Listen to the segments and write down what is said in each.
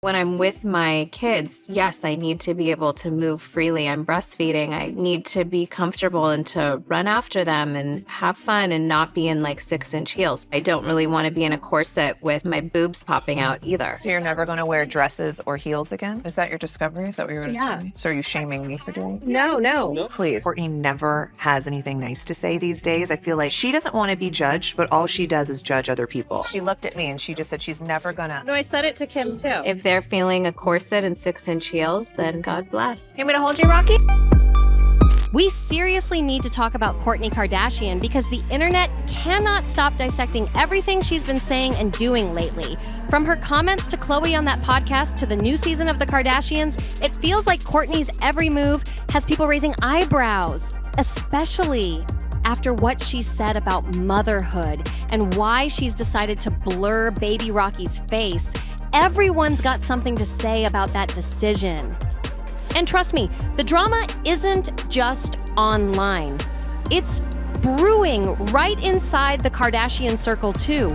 When I'm with my kids, yes, I need to be able to move freely. I'm breastfeeding. I need to be comfortable and to run after them and have fun and not be in like 6-inch heels. I don't really want to be in a corset with my boobs popping out either. So you're never going to wear dresses or heels again? Is that your discovery? Is that what you're going to tell me? So are you shaming me for doing it? No. Please. Kourtney never has anything nice to say these days. I feel like she doesn't want to be judged, but all she does is judge other people. She looked at me and she just said she's never gonna. No, I said it to Kim too. If they're feeling a corset and 6-inch heels, then God bless. You want me to hold you, Rocky? We seriously need to talk about Kourtney Kardashian because the internet cannot stop dissecting everything she's been saying and doing lately. From her comments to Khloe on that podcast to the new season of The Kardashians, it feels like Kourtney's every move has people raising eyebrows, especially after what she said about motherhood and why she's decided to blur baby Rocky's face. Everyone's got something to say about that decision. And trust me, the drama isn't just online. It's brewing right inside the Kardashian circle too.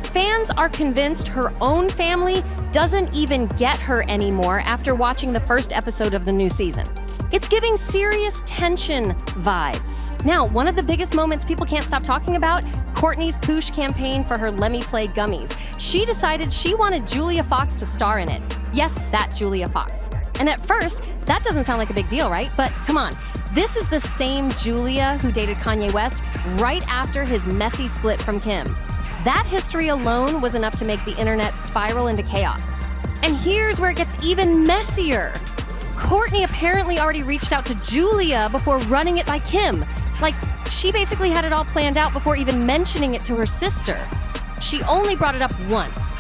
Fans are convinced her own family doesn't even get her anymore after watching the first episode of the new season. It's giving serious tension vibes. Now, one of the biggest moments people can't stop talking about, Kourtney's Poosh campaign for her Let Me Play gummies. She decided she wanted Julia Fox to star in it. Yes, that Julia Fox. And at first, that doesn't sound like a big deal, right? But come on, this is the same Julia who dated Kanye West right after his messy split from Kim. That history alone was enough to make the internet spiral into chaos. And here's where it gets even messier. Kourtney apparently already reached out to Julia before running it by Kim. Like, she basically had it all planned out before even mentioning it to her sister. She only brought it up once.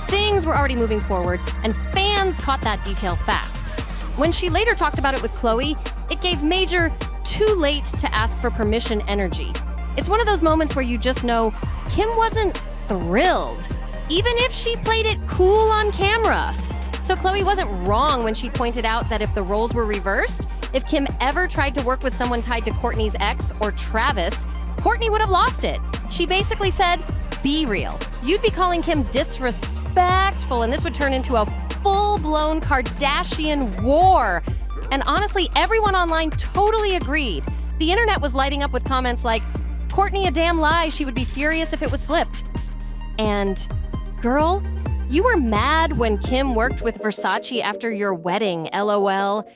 Things were already moving forward, and fans caught that detail fast. When she later talked about it with Khloe, it gave major too late to ask for permission energy. It's one of those moments where you just know Kim wasn't thrilled, even if she played it cool on camera. So Khloe wasn't wrong when she pointed out that if the roles were reversed, if Kim ever tried to work with someone tied to Kourtney's ex or Travis, Kourtney would have lost it. She basically said, be real. You'd be calling Kim disrespectful, and this would turn into a full-blown Kardashian war. And honestly, everyone online totally agreed. The internet was lighting up with comments like, Kourtney a damn lie, she would be furious if it was flipped. And, girl, you were mad when Kim worked with Versace after your wedding, LOL.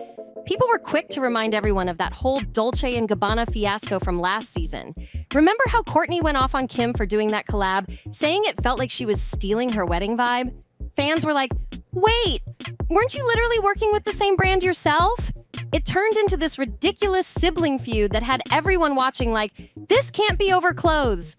People were quick to remind everyone of that whole Dolce & Gabbana fiasco from last season. Remember how Kourtney went off on Kim for doing that collab, saying it felt like she was stealing her wedding vibe? Fans were like, wait, weren't you literally working with the same brand yourself? It turned into this ridiculous sibling feud that had everyone watching like, this can't be over clothes.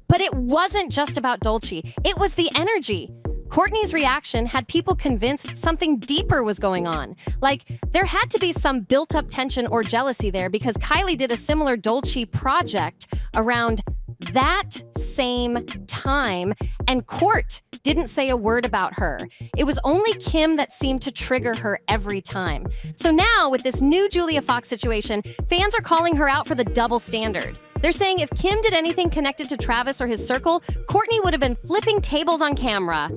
But it wasn't just about Dolce, it was the energy. Kourtney's reaction had people convinced something deeper was going on. Like, there had to be some built-up tension or jealousy there because Kylie did a similar Dolce project around that same time, and Kourt didn't say a word about her. It was only Kim that seemed to trigger her every time. So now, with this new Julia Fox situation, fans are calling her out for the double standard. They're saying if Kim did anything connected to Travis or his circle, Kourtney would have been flipping tables on camera.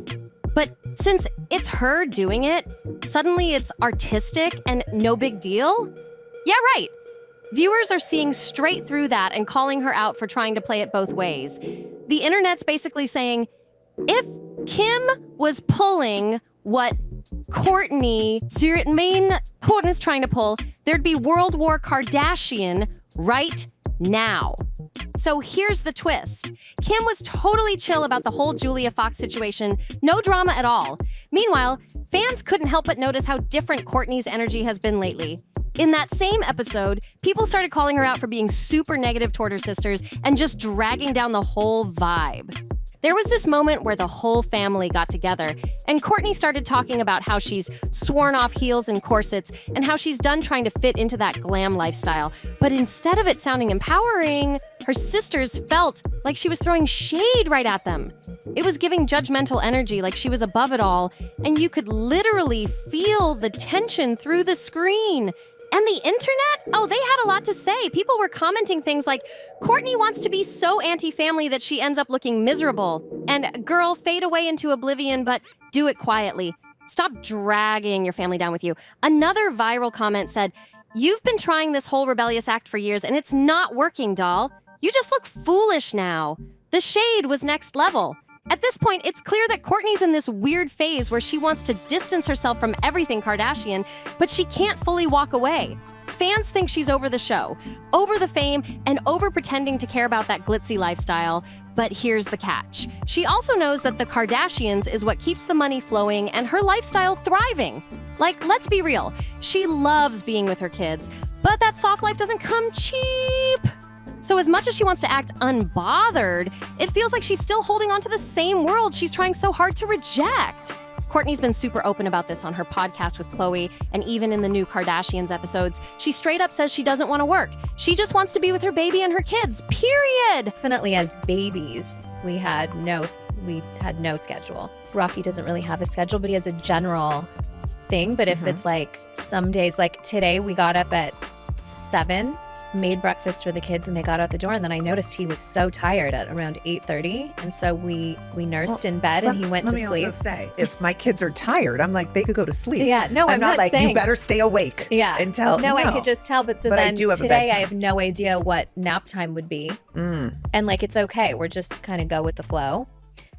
But since it's her doing it, suddenly it's artistic and no big deal? Yeah, right. Viewers are seeing straight through that and calling her out for trying to play it both ways. The internet's basically saying, if Kim was pulling what Kourtney's trying to pull, there'd be World War Kardashian right now. So here's the twist. Kim was totally chill about the whole Julia Fox situation, no drama at all. Meanwhile, fans couldn't help but notice how different Kourtney's energy has been lately. In that same episode, people started calling her out for being super negative toward her sisters and just dragging down the whole vibe. There was this moment where the whole family got together, and Kourtney started talking about how she's sworn off heels and corsets and how she's done trying to fit into that glam lifestyle. But instead of it sounding empowering, her sisters felt like she was throwing shade right at them. It was giving judgmental energy, like she was above it all, and you could literally feel the tension through the screen. And the internet? Oh, they had a lot to say. People were commenting things like, Kourtney wants to be so anti-family that she ends up looking miserable. And girl, fade away into oblivion, but do it quietly. Stop dragging your family down with you. Another viral comment said, "You've been trying this whole rebellious act for years and it's not working, doll. You just look foolish now. The shade was next level." At this point, it's clear that Kourtney's in this weird phase where she wants to distance herself from everything Kardashian, but she can't fully walk away. Fans think she's over the show, over the fame, and over pretending to care about that glitzy lifestyle. But here's the catch. She also knows that the Kardashians is what keeps the money flowing and her lifestyle thriving. Like, let's be real, she loves being with her kids, but that soft life doesn't come cheap. So as much as she wants to act unbothered, it feels like she's still holding on to the same world she's trying so hard to reject. Kourtney's been super open about this on her podcast with Khloe, and even in the new Kardashians episodes, she straight up says she doesn't want to work. She just wants to be with her baby and her kids, period. Definitely as babies, we had no schedule. Rocky doesn't really have a schedule, but he has a general thing. But if it's like some days, like today, we got up at 7, made breakfast for the kids, and they got out the door, and then I noticed he was so tired at around 8:30, and so we nursed in bed, and he went to sleep. Let me also say, if my kids are tired, I'm like, they could go to sleep. Yeah, no, I'm not like, saying, you better stay awake. Yeah, until no, I could just tell. But then I do have today, I have no idea what nap time would be, and like it's okay. We're just kind of go with the flow.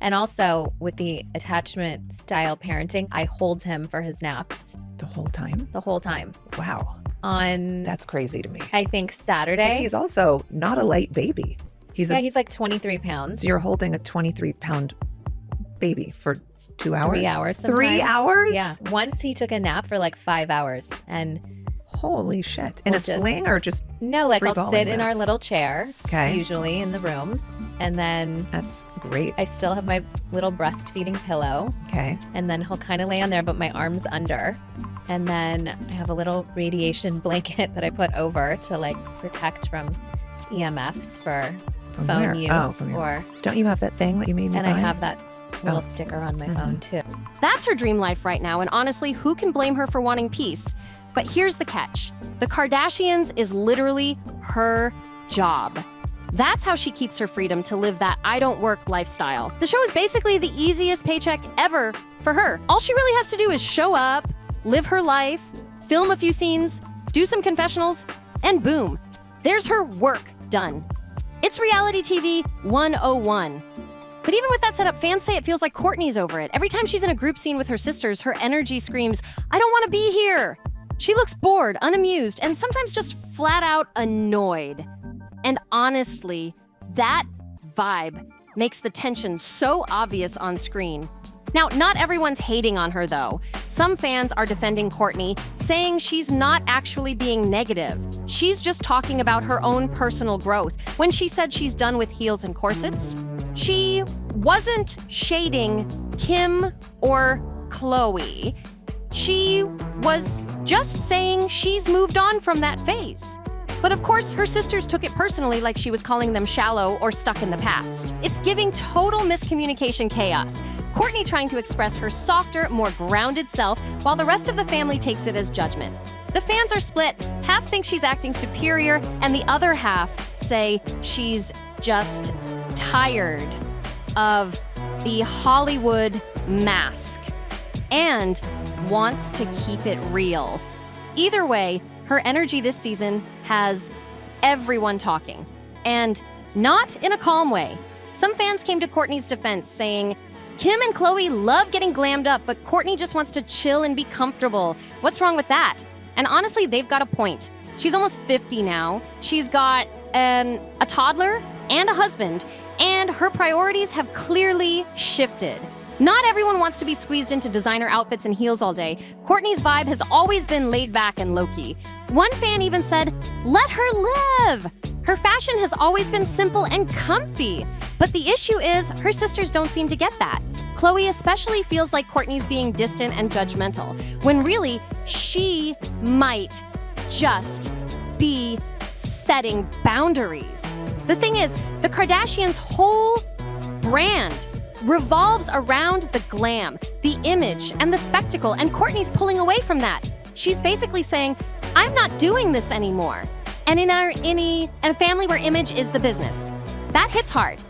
And also with the attachment style parenting, I hold him for his naps the whole time. The whole time. Wow. That's crazy to me. I think Saturday. He's also not a light baby. He's like 23 pounds. So you're holding a 23-pound baby for 2 hours? 3 hours sometimes. 3 hours? Yeah. Once he took a nap for like 5 hours, and holy shit. In a sling or just No, like I'll sit in our this? little chair, Okay. usually in the room, and then That's great. I still have my little breastfeeding pillow, Okay. and then he'll kind of lay on there, but my arm's under. And then I have a little radiation blanket that I put over to like protect from EMFs for From phone where? use. Oh, from or Don't you have that thing that you made me And buy? I have that little sticker on my phone too. That's her dream life right now, and honestly, who can blame her for wanting peace? But here's the catch. The Kardashians is literally her job. That's how she keeps her freedom to live that I don't work lifestyle. The show is basically the easiest paycheck ever for her. All she really has to do is show up, live her life, film a few scenes, do some confessionals, and boom, there's her work done. It's reality TV 101. But even with that setup, fans say it feels like Kourtney's over it. Every time she's in a group scene with her sisters, her energy screams, "I don't want to be here." She looks bored, unamused, and sometimes just flat out annoyed. And honestly, that vibe makes the tension so obvious on screen. Now, not everyone's hating on her, though. Some fans are defending Kourtney, saying she's not actually being negative. She's just talking about her own personal growth. When she said she's done with heels and corsets, she wasn't shading Kim or Khloe. She was just saying she's moved on from that phase. But of course, her sisters took it personally, like she was calling them shallow or stuck in the past. It's giving total miscommunication chaos. Kourtney trying to express her softer, more grounded self, while the rest of the family takes it as judgment. The fans are split. Half think she's acting superior, and the other half say she's just tired of the Hollywood mask and wants to keep it real. Either way, her energy this season has everyone talking, and not in a calm way. Some fans came to Kourtney's defense, saying, "Kim and Khloe love getting glammed up, but Kourtney just wants to chill and be comfortable. What's wrong with that?" And honestly, they've got a point. She's almost 50 now. She's got a toddler and a husband, and her priorities have clearly shifted. Not everyone wants to be squeezed into designer outfits and heels all day. Kourtney's vibe has always been laid back and low-key. One fan even said, "Let her live." Her fashion has always been simple and comfy. But the issue is, her sisters don't seem to get that. Khloe especially feels like Kourtney's being distant and judgmental, when really, she might just be setting boundaries. The thing is, the Kardashians' whole brand revolves around the glam, the image, and the spectacle, and Kourtney's pulling away from that. She's basically saying, "I'm not doing this anymore." And in a family where image is the business, that hits hard.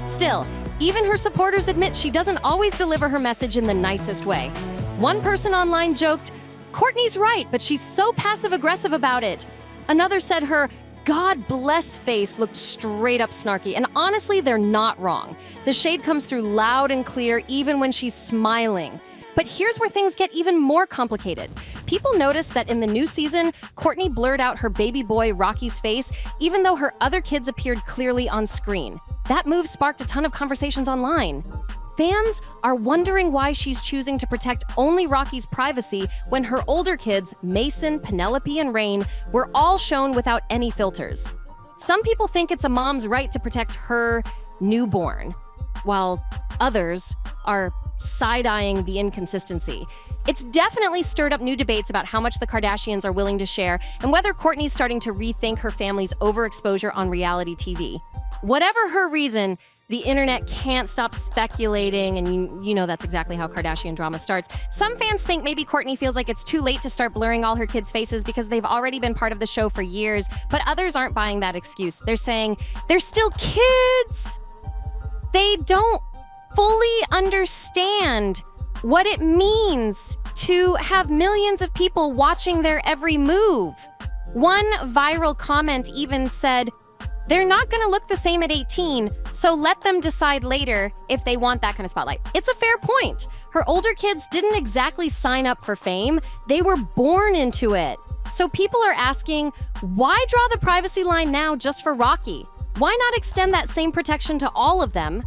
Still, even her supporters admit she doesn't always deliver her message in the nicest way. One person online joked, "Kourtney's right, but she's so passive-aggressive about it." Another said her "God bless" face looked straight up snarky, and honestly, they're not wrong. The shade comes through loud and clear even when she's smiling. But here's where things get even more complicated. People noticed that in the new season, Kourtney blurred out her baby boy Rocky's face, even though her other kids appeared clearly on screen. That move sparked a ton of conversations online. Fans are wondering why she's choosing to protect only Rocky's privacy when her older kids, Mason, Penelope, and Rain, were all shown without any filters. Some people think it's a mom's right to protect her newborn, while others are side-eyeing the inconsistency. It's definitely stirred up new debates about how much the Kardashians are willing to share and whether Kourtney's starting to rethink her family's overexposure on reality TV. Whatever her reason, the internet can't stop speculating, and you know that's exactly how Kardashian drama starts. Some fans think maybe Kourtney feels like it's too late to start blurring all her kids' faces because they've already been part of the show for years, but others aren't buying that excuse. They're saying they're still kids. They don't fully understand what it means to have millions of people watching their every move. One viral comment even said, "They're not going to look the same at 18, so let them decide later if they want that kind of spotlight." It's a fair point. Her older kids didn't exactly sign up for fame. They were born into it. So people are asking, why draw the privacy line now just for Rocky? Why not extend that same protection to all of them?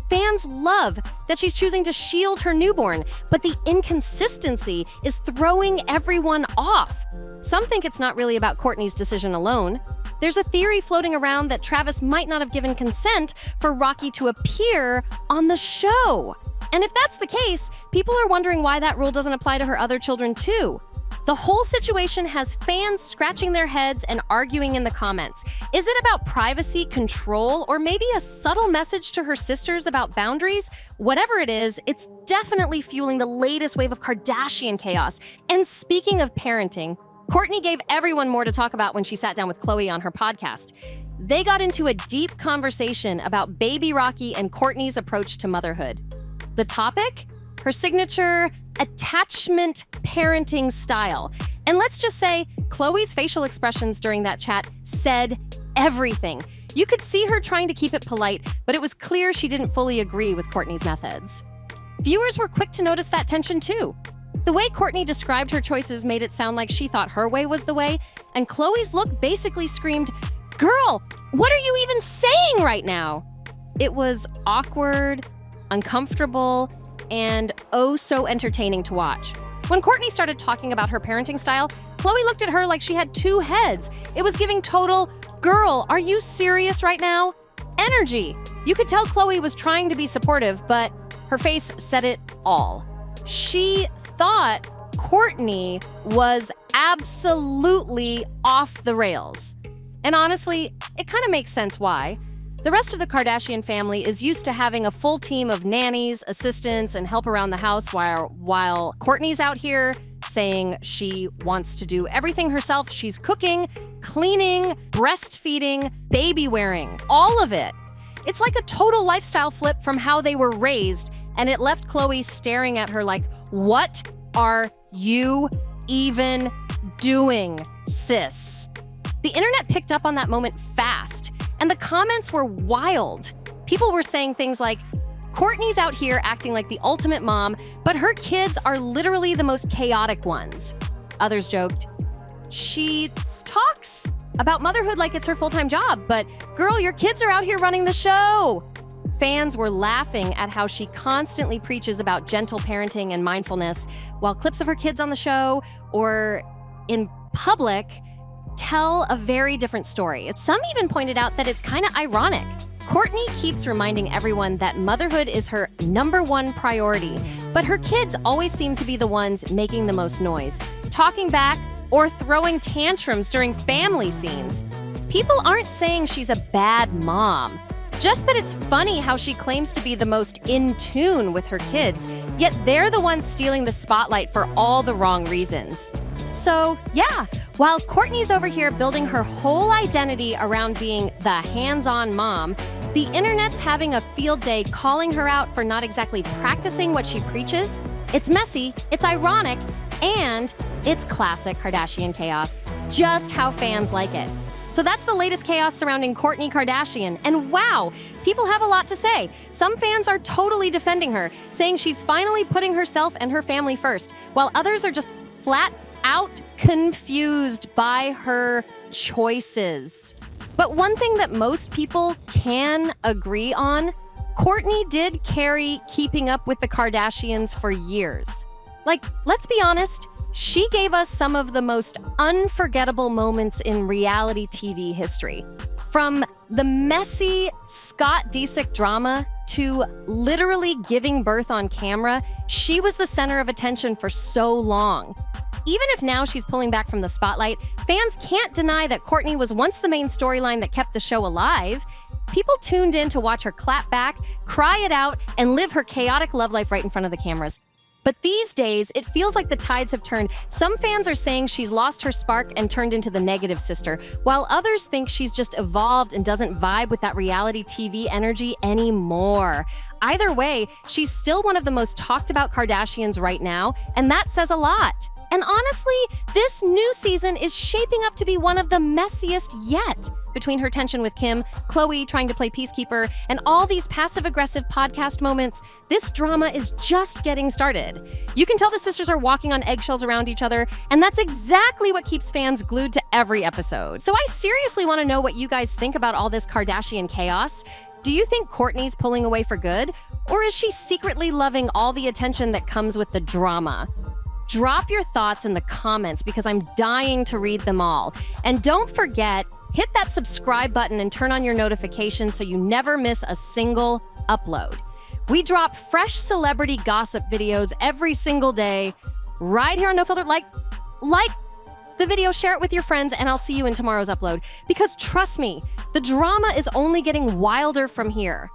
Fans love that she's choosing to shield her newborn, but the inconsistency is throwing everyone off. Some think it's not really about Kourtney's decision alone. There's a theory floating around that Travis might not have given consent for Rocky to appear on the show. And if that's the case, people are wondering why that rule doesn't apply to her other children too. The whole situation has fans scratching their heads and arguing in the comments. Is it about privacy, control, or maybe a subtle message to her sisters about boundaries? Whatever it is, it's definitely fueling the latest wave of Kardashian chaos. And speaking of parenting, Kourtney gave everyone more to talk about when she sat down with Khloe on her podcast. They got into a deep conversation about baby Rocky and Kourtney's approach to motherhood. The topic? Her signature attachment parenting style. And let's just say, Khloe's facial expressions during that chat said everything. You could see her trying to keep it polite, but it was clear she didn't fully agree with Kourtney's methods. Viewers were quick to notice that tension too. The way Kourtney described her choices made it sound like she thought her way was the way, and Khloe's look basically screamed, "Girl, what are you even saying right now?" It was awkward, uncomfortable, and oh so entertaining to watch. When Kourtney started talking about her parenting style, Khloe looked at her like she had two heads. It was giving total, "Girl, are you serious right now?" energy. You could tell Khloe was trying to be supportive, but her face said it all. She thought Kourtney was absolutely off the rails. And honestly, it kind of makes sense why. The rest of the Kardashian family is used to having a full team of nannies, assistants, and help around the house while Kourtney's out here saying she wants to do everything herself. She's cooking, cleaning, breastfeeding, baby wearing, all of it. It's like a total lifestyle flip from how they were raised, and it left Khloe staring at her like, "What are you even doing, sis?" The internet picked up on that moment fast. And the comments were wild. People were saying things like, "Kourtney's out here acting like the ultimate mom, but her kids are literally the most chaotic ones." Others joked, "She talks about motherhood like it's her full-time job, but girl, your kids are out here running the show." Fans were laughing at how she constantly preaches about gentle parenting and mindfulness, while clips of her kids on the show or in public tell a very different story. Some even pointed out that it's kind of ironic. Kourtney keeps reminding everyone that motherhood is her #1 priority, but her kids always seem to be the ones making the most noise, talking back or throwing tantrums during family scenes. People aren't saying she's a bad mom, just that it's funny how she claims to be the most in tune with her kids, yet they're the ones stealing the spotlight for all the wrong reasons. So, yeah, while Kourtney's over here building her whole identity around being the hands-on mom, the internet's having a field day calling her out for not exactly practicing what she preaches. It's messy, it's ironic, and it's classic Kardashian chaos. Just how fans like it. So that's the latest chaos surrounding Kourtney Kardashian. And wow, people have a lot to say. Some fans are totally defending her, saying she's finally putting herself and her family first, while others are just flat out confused by her choices. But one thing that most people can agree on, Kourtney did carry Keeping Up with the Kardashians for years. Like, let's be honest, she gave us some of the most unforgettable moments in reality TV history. From the messy Scott Disick drama to literally giving birth on camera, she was the center of attention for so long. Even if now she's pulling back from the spotlight, fans can't deny that Kourtney was once the main storyline that kept the show alive. People tuned in to watch her clap back, cry it out, and live her chaotic love life right in front of the cameras. But these days, it feels like the tides have turned. Some fans are saying she's lost her spark and turned into the negative sister, while others think she's just evolved and doesn't vibe with that reality TV energy anymore. Either way, she's still one of the most talked about Kardashians right now, and that says a lot. And honestly, this new season is shaping up to be one of the messiest yet. Between her tension with Kim, Khloe trying to play peacekeeper, and all these passive-aggressive podcast moments, this drama is just getting started. You can tell the sisters are walking on eggshells around each other, and that's exactly what keeps fans glued to every episode. So I seriously want to know what you guys think about all this Kardashian chaos. Do you think Kourtney's pulling away for good? Or is she secretly loving all the attention that comes with the drama? Drop your thoughts in the comments because I'm dying to read them all. And don't forget, hit that subscribe button and turn on your notifications so you never miss a single upload. We drop fresh celebrity gossip videos every single day right here on NoFilter. Like the video, share it with your friends, and I'll see you in tomorrow's upload. Because trust me, the drama is only getting wilder from here.